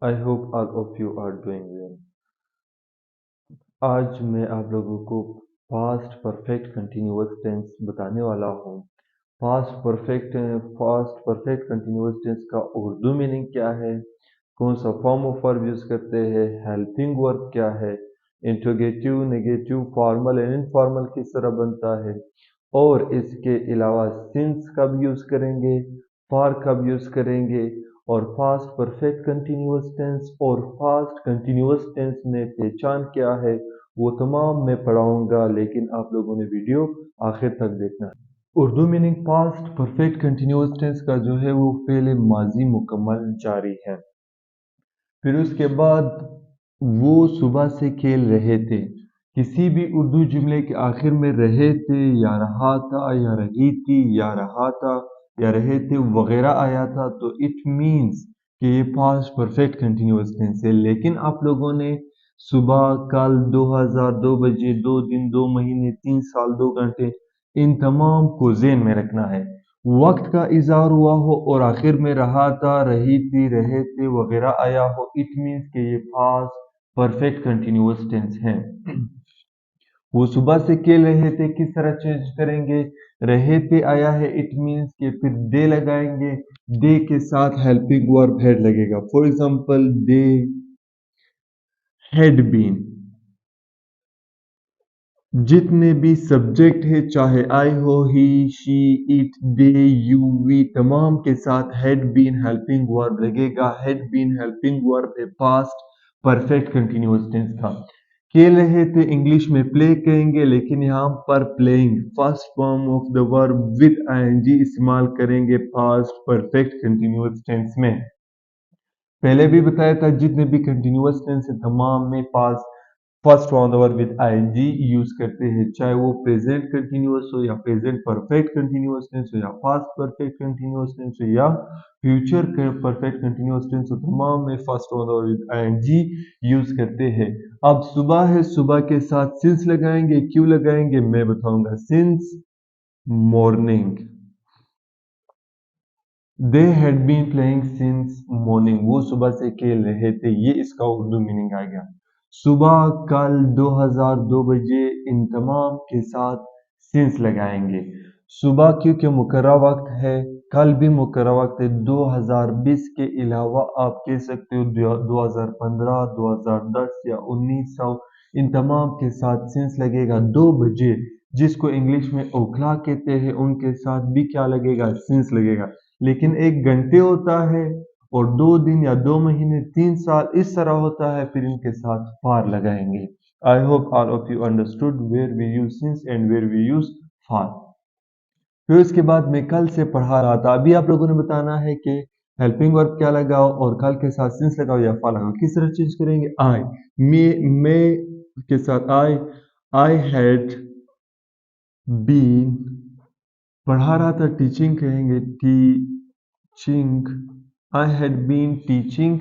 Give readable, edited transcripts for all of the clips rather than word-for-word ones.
I hope all of you are doing well. आज मैं आप लोगों को पास्ट परफेक्ट कंटिन्यूअस टेंस बताने वाला हूँ। पास्ट परफेक्ट कंटिन्यूअस टेंस का उर्दू मीनिंग क्या है, कौन सा फॉर्म ऑफ वर्ब यूज करते हैं, हेल्पिंग वर्ब क्या है, interrogative, negative, formal and informal किस तरह बनता है, और इसके अलावा सिंस कब यूज करेंगे, फॉर कब यूज करेंगे, और फास्ट परफेक्ट कंटिन्यूअस टेंस और फास्ट कंटिन्यूअस टेंस में पहचान क्या है, वो तमाम मैं पढ़ाऊंगा, लेकिन आप लोगों ने वीडियो आखिर तक देखना है। Urdu meaning past perfect continuous tense का जो है वो फेल माजी मुकम्मल जारी है। फिर उसके बाद वो सुबह से खेल रहे थे। किसी भी उर्दू जुमले के आखिर में रहे थे या रहा था या रही थी या रहा था या रहे थे वगैरह आया था तो इट मीन्स कि ये पास्ट परफेक्ट कंटिन्यूअस टेंस है। लेकिन आप लोगों ने सुबह, कल, 2002 बजे, 2 दिन, 2 महीने, 3 साल, 2 घंटे, इन तमाम को ज़हन में रखना है। वक्त का इज़हार हुआ हो और आखिर में रहा था, रही थी, रहे थे वगैरह आया हो, इट मीन्स कि ये पास्ट परफेक्ट कंटिन्यूअस टेंस है। वो सुबह से खेल रहे थे, किस तरह चेंज करेंगे, रहे थे आया है, इट मीन्स कि फिर दे लगाएंगे, दे के साथ हेल्पिंग वर्ब हैड लगेगा। For example they had been. जितने भी सब्जेक्ट है, चाहे आई हो, he, she, it, they, you, we, तमाम के साथ हैड बीन हेल्पिंग वर्ब लगेगा। हैड बीन हेल्पिंग वर्ब है पास्ट परफेक्ट कंटिन्यूअस टेंस का। खेल रहे थे इंग्लिश में प्ले कहेंगे, लेकिन यहाँ पर playing first form of the verb with ING इस्तेमाल करेंगे पास्ट परफेक्ट कंटिन्यूअस टेंस में। पहले भी बताया था जितने भी कंटिन्यूअस टेंस है तमाम में past first form verb with ING use करते हैं, चाहे वो प्रेजेंट कंटिन्यूअस हो या प्रेजेंट परफेक्ट कंटिन्यूअस टेंस हो या पास्ट परफेक्ट कंटिन्यूअस टेंस हो या फ्यूचर परफेक्ट कंटिन्यूअस टेंस हो, तमाम में first form verb with ING use करते हैं। अब सुबह है, सुबह के साथ सिंस लगाएंगे, क्यों लगाएंगे मैं बताऊंगा। Since morning, they had been playing since morning, वो सुबह से खेल रहे थे, ये इसका उर्दू मीनिंग आ गया। सुबह, कल, 2002 बजे, इन तमाम के साथ सिंस लगाएंगे। सुबह क्योंकि मुकर्रर वक्त है, कल भी मुकर्रर वक्त है, 2020 के अलावा आप कह सकते हो 2015, 2010 या 1900, इन तमाम के साथ सिंस लगेगा। 2 बजे जिसको इंग्लिश में ओ क्लॉक कहते हैं, उनके साथ भी क्या लगेगा, सिंस लगेगा। लेकिन 1 घंटे होता है और 2 दिन या 2 महीने, 3 साल इस तरह होता है, फिर इनके साथ फार लगाएंगे। I hope all of you understood where we use since and where we use for. फिर उसके बाद मैं कल से पढ़ा रहा था, अभी आप लोगों ने बताना है कि हेल्पिंग वर्ब क्या लगाओ और कल के साथ सिंस लगाओ या फार लगाओ। किस तरह चेंज करेंगे। आई, मैं के साथ आई हैड बीन, पढ़ा रहा था टीचिंग कहेंगे teaching, I had been teaching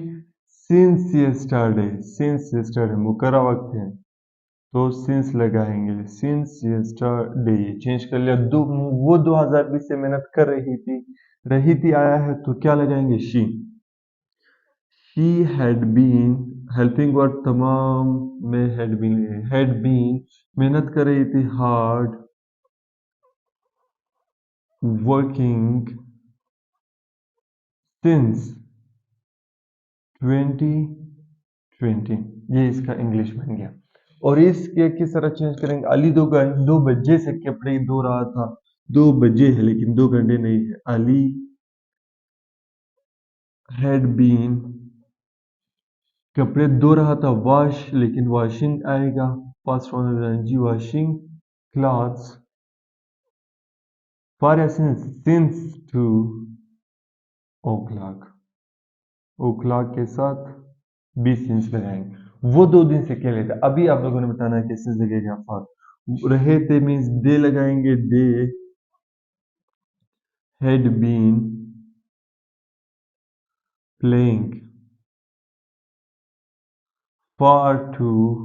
since yesterday, since yesterday मुकर्रर वक्त है तो सिंस लगाएंगे, सिंस यस्टरडे, ये चेंज कर लिया। वो 2020 से मेहनत कर रही थी आया है तो क्या लगाएंगे, she had been, helping word तमाम में हैड बीन मेहनत कर रही थी, हार्ड वर्किंग सिंस 2020, ये इसका इंग्लिश बन गया। और इसके किस तरह चेंज करेंगे। अली 2 बजे से कपड़े धो रहा था, 2 बजे है लेकिन 2 घंटे नहीं है। अली हैड बीन, कपड़े धो रहा था, वॉश, लेकिन वॉशिंग आएगा फर्स्ट फॉर्म जी, washing clothes for since 2 o'clock, o'clock के साथ 20 सिंस लगाएंगे। वो 2 दिन से खेले थे, अभी आप लोगों ने बताना है कैसे लगेगा फॉर। रहे थे मीन्स दे लगाएंगे, they had been playing for 2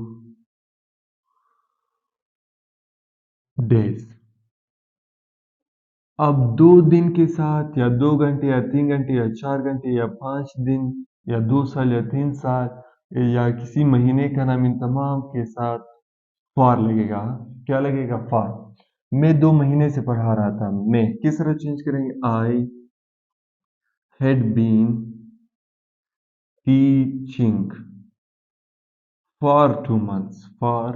days। अब 2 दिन के साथ या 2 घंटे या 3 घंटे या 4 घंटे या 5 दिन یا 2 سال یا 3 سال یا کسی مہینے کا نام، ان تمام کے ساتھ فار لگے گا. کیا لگے گا؟ فار. میں 2 مہینے سے پڑھا رہا تھا. میں کس طرح چینج کریں گے؟ I had been teaching for 2 months. For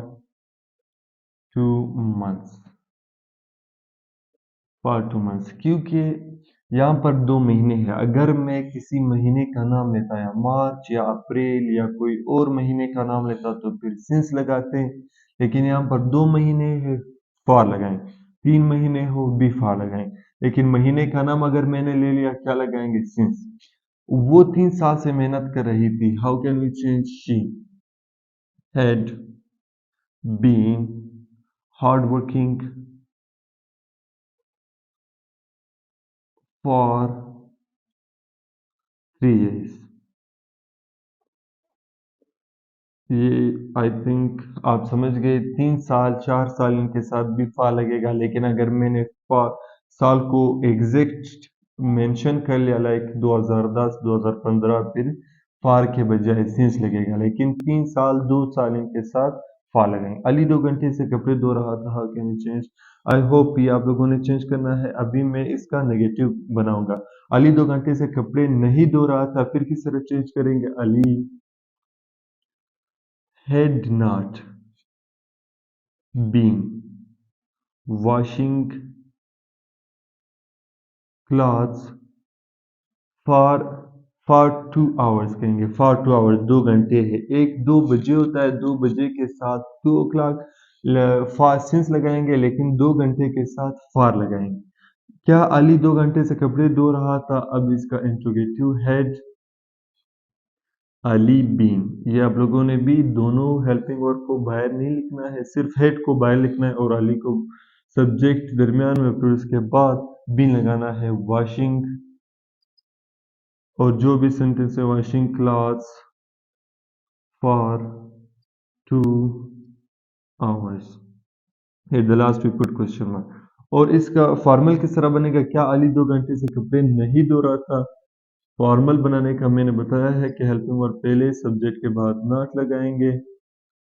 2 months. For 2 months. کیونکہ یہاں پر 2 مہینے ہیں. اگر میں کسی مہینے کا نام لیتا یا مارچ یا اپریل یا کوئی اور مہینے کا نام لیتا تو پھر سنس لگاتے ہیں. لیکن یہاں پر 2 مہینے ہے، فار لگائیں. 3 مہینے ہو بھی فار لگائیں. لیکن مہینے کا نام اگر میں نے لے لیا، کیا لگائیں گے؟ سنس. وہ 3 سال سے محنت کر رہی تھی. How can we change? She had been hard working for 3 years. یہ آئی تھنک آپ سمجھ گئے. 3 سال 4 سال ان کے ساتھ بھی فا لگے گا. لیکن اگر میں نے سال کو ایگزیکٹ مینشن کر لیا، لائک 2010 2015، پھر فار کے بجائے سینس لگے گا. لیکن 3 سال 2 سال ان کے ساتھ فا لگائیں. علی 2 گھنٹے سے کپڑے دھو رہا تھا. How can you change? I hope یہ آپ لوگوں نے چینج کرنا ہے. ابھی میں اس کا نیگیٹو بناؤں گا. علی 2 گھنٹے سے کپڑے نہیں دھو رہا تھا. پھر کس طرح چینج کریں گے؟ علی had not been washing clothes for 2 hours. کہیں گے for 2 hours. 2 گھنٹے ہے. 2 بجے ہوتا ہے. 2 بجے کے ساتھ 2 o'clock سنس لگائیں گے. لیکن 2 گھنٹے کے ساتھ فار لگائیں گے. کیا علی 2 گھنٹے سے کپڑے دھو رہا تھا؟ اب اس کا انٹروگیٹو ہیڈ علی بین. یہ آپ لوگوں نے بھی دونوں ہیلپنگ ورب کو باہر نہیں لکھنا ہے، صرف ہیڈ کو باہر لکھنا ہے اور علی کو سبجیکٹ درمیان میں، پھر اس کے بعد بین لگانا ہے. واشنگ، اور جو بھی سینٹنس ہے، washing clothes for 2 hours. At the last we put question mark. اور اس کا فارمل کس طرح بنے گا؟ کیا علی 2 گھنٹے سے کپڑے نہیں دھو رہا تھا؟ فارمل بنانے کا میں نے بتایا ہے کہ ہیلپنگ ورب پہلے سبجیکٹ کے بعد ناٹ لگائیں گے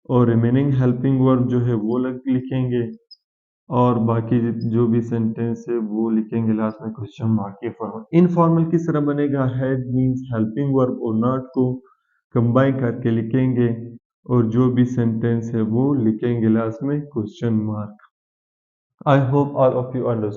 اور ریمیننگ ہیلپنگ ورب جو ہے وہ لکھیں گے، اور باقی جو بھی سینٹینس ہے وہ لکھیں گے لاسٹ میں کوسچن مارک کے فارمل. انفارمل کس طرح بنے گا؟ ہیڈ مینس ہیلپنگ ورب اور ناٹ کو کمبائن کر کے لکھیں گے اور جو بھی سینٹینس ہے وہ لکھیں گے لاسٹ میں question mark. I hope all of you understand.